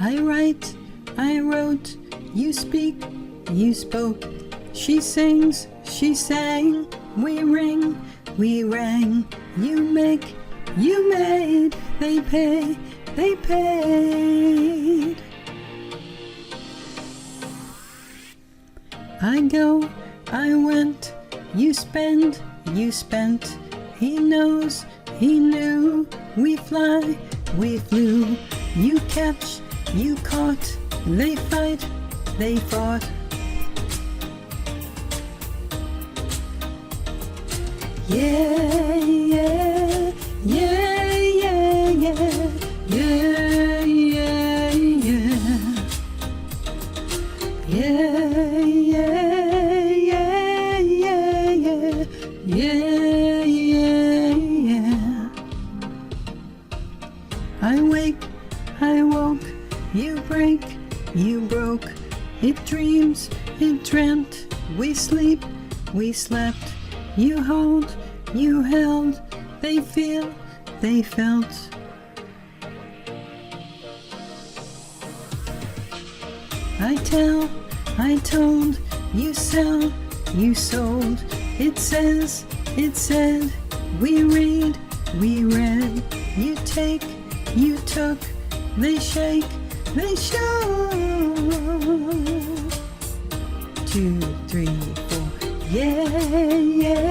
I write, I wrote, you speak, you spoke. She sings, she sang, we ring, we rang. You make, you made, they pay, they paid. I go, I went, you spend, you spent. He knows, he knew, we fly, we flew. You catch, you caught, they fight, they fought. Yeah, yeah, yeah, yeah, yeah, yeah, yeah, yeah. Yeah, yeah, yeah, yeah, yeah, yeah, yeah, yeah. I wake, I woke, you break, you broke. It dreams, it dreamt, we sleep, we slept. You hold, you held, they feel, they felt. I tell, I told, you sell, you sold. It says, it said, we read, we read. You take, you took, they shake, they show. 2, 3, 4. Yeah, yeah.